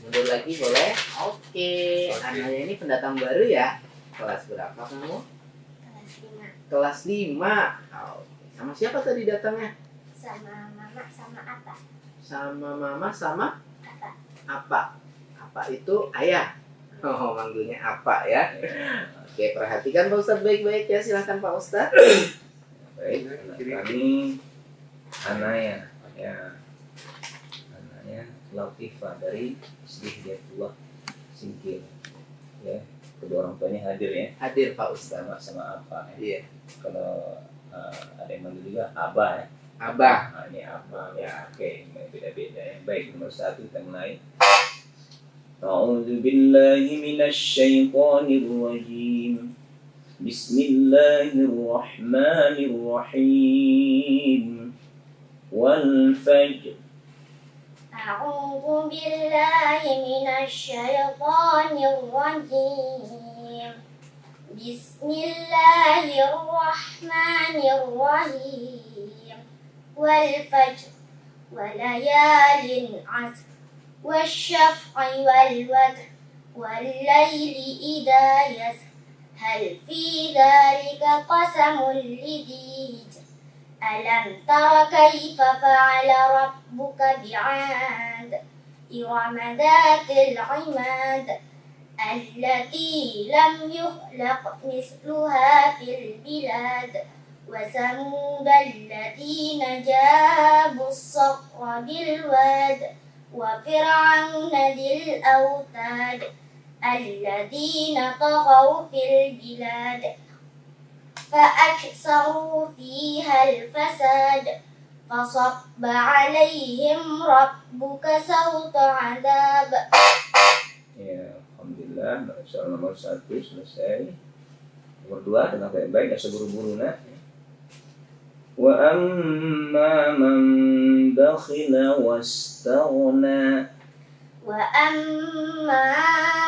Mundur lagi boleh? Oke. Anaknya ini pendatang baru ya? Kelas berapa kamu? Kelas 5. Kelas 5. Oke. Sama siapa tadi datangnya? Sama mama sama apa? Sama mama sama Apa? apa? Apa itu ayah? Oh, manggilnya apa ya? Oke, perhatikan Pak Ustadz baik-baik ya. Silahkan Pak Ustadz. Baik, anak kami Anaya, ya, Anaya Latifah dari Hidayatullah Singkil. Ya, kedua orang tuanya hadir ya. Hadir Pak Ustadz. Sama apa ya? Iya. Kalau ada yang manggil juga Abah ya. Abah. Nah, ini Abah ya. Oke, beda-beda ya. Baik, nomor 1 kita mulai. A'udzu billahi minasy syaithanir rajim. Bismillahirrahmanirrahim. Wal fajr. A'udzu billahi minasy syaithanir rajim. Bismillahirrahmanirrahim. Wal fajr wa layalin 'ashr wasyaf'i wal watr wal laili idza yasr hal fi dzalika qasamul lidhi hijr alam tara kayfa fa'ala rabbuka bi'ad irama dhatil 'imad allati lam yukhlaq misluha fil bilad wa samud alladziina jaabu as-sakhra bil wad wa fir'auna dhil awtad alladzina taghaw fil bilad فأكثروا فيها الفساد فصب عليهم ربك سوط عذاب. Ya, alhamdulillah, soal nomor 1 selesai. Nomor 2 dengan baik-baik, tidak seburu-buru nak. Wa amma man bakhila wastaghna. Wa amma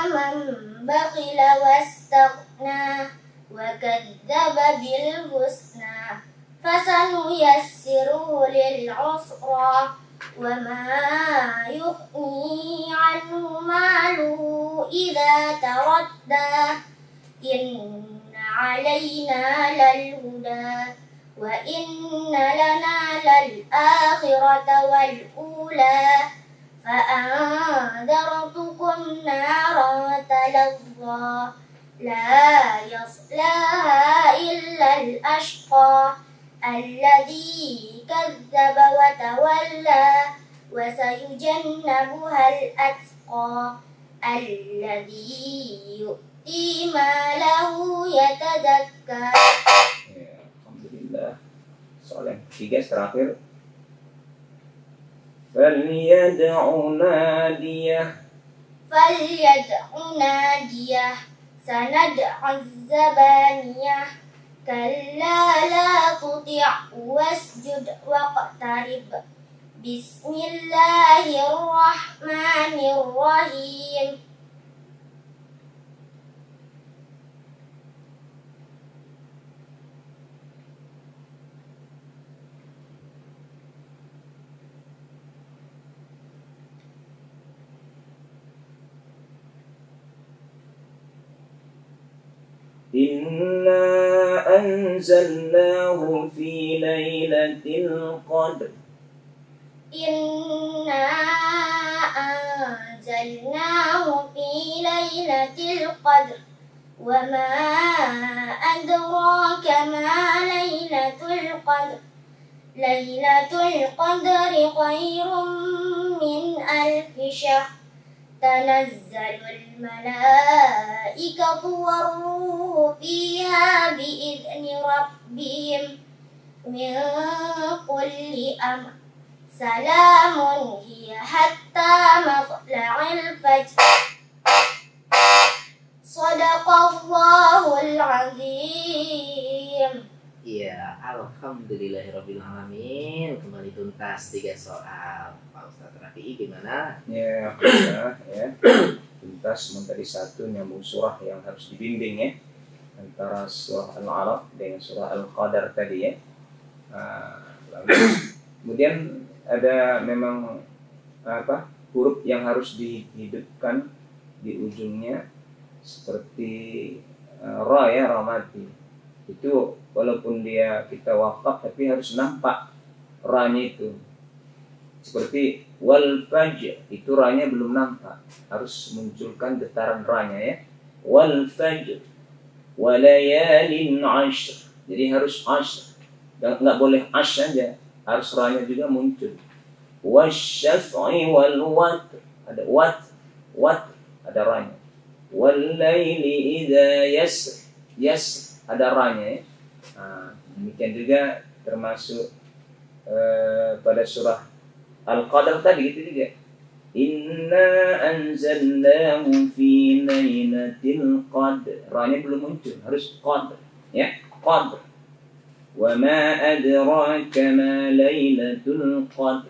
man bakhila wastaghna wa kadzdzaba bil husna fasanuyassiruhu lil usra wa ma yughni anhu maluhu idza taradda inna alaina lal huda wa inna lana lal akhirata wal ula fa'andartukum naran talazza la yaslaha illa al-ashqa alladhi kadzdzaba wa tawalla wa sayujannabuha al-atqa alladhi yu'ti malahu yatazakka. Ya, alhamdulillah. Soal yang 3 terakhir. Falyad'u nadiyah. Falyad'u nadiyah sanad'u zabaniyah kalla la tuti' wasjud waqtarib. Bismillahirrahmanirrahim. Inna anzalnahu fi lailatul qadr. Inna anzalnahu fi lailatul qadr wa ma adraka ma lailatul qadr. Lailatul qadri khairum min alfi syahr. Tanazzalul malaikatu war-ruhu fiha bi'izni rabbihim min kulli amr. Salamun hiya hatta matla'il fajr. Shadaqallahul azim. Iya, alhamdulillahirabbil alamin. Kembali tuntas 3 soal. Pak Ustadz Rafi'i gimana? Ya, alhamdulillah ya. Tuntas tadi 1 nyambung surah yang harus dibimbing ya. Antara surah Al-Alaq dengan surah Al-Qadar tadi ya. Lalu kemudian ada memang huruf yang harus dihidupkan di ujungnya seperti ra ya, ra mati. Itu walaupun kita wakaf tapi harus nampak ra-nya itu. Seperti wal fajr, itu ra-nya belum nampak, harus munculkan getaran ra-nya ya. Wal fajr walayalin ashr, jadi harus ashr, nggak boleh ash saja, harus ra-nya juga muncul. Wasyaf'i wal watr, ada wat ada ra-nya. Wal laili idza yasr ada ra-nya ya. Demikian juga termasuk pada surah Al-Qadr tadi gitu juga. Inna anzalnahu fi lailatul qadr. Ra-nya belum muncul, harus qadr ya, qadr. Wa ma adraka ma lailatul qadr.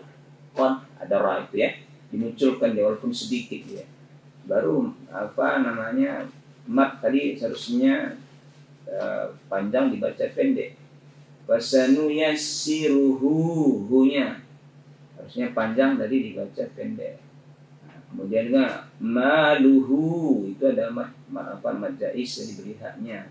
Qadr ada ra itu ya, dimunculkan ya walaupun sedikit ya. Baru mat tadi seharusnya panjang dibaca pendek. Fasanu yassiruhu, hu-nya harusnya panjang tadi dibaca pendek. Kemudian juga maluhu, itu ada mad jais yang diberi haknya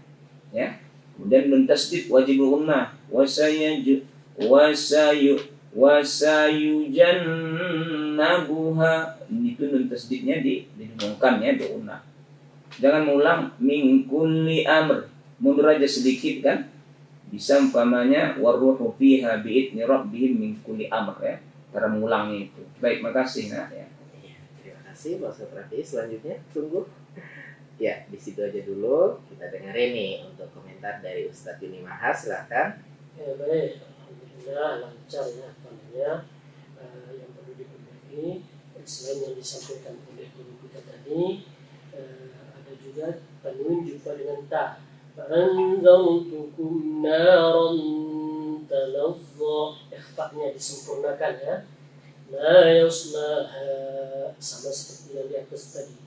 ya. Kemudian nun tasdid wajib gunnah, wasayujannabuha, itu nun tasdidnya didengungkan ya, diunnah. Jangan mengulang min kulli amr, mundur aja sedikit kan. Bisa umpamanya waruhu fiha bi'idni rabbihim min kulli amr ya, cara mengulangnya itu. Baik, makasih nak ya. Terima kasih Pak Ustaz Rafi. Selanjutnya tunggu. Ya, di situ aja dulu. Kita dengerin nih untuk komentar dari Ustadz Yuni Maha, silakan. Ya, baik, alhamdulillah lancar ya namanya. Yang perlu diperbaiki selain yang disampaikan oleh guru kita tadi, ada juga tanwin jumpa dengan ta. Fa'anzartukum naran talazza, ikhfa-nya disempurnakan ya. La yaslaha, sama seperti yang di atas tadi.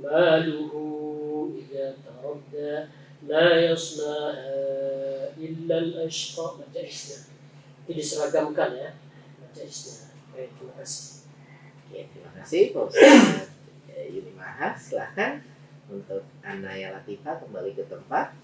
Maluhu idza taradda, la yaslaha illa al-ashqa, baca isna. Itu diseragamkan ya, baca isna. Baik, terima kasih. Oke, terima kasih Pak Ustadz Yuni Maha. Silakan untuk Anaya Latifah kembali ke tempat.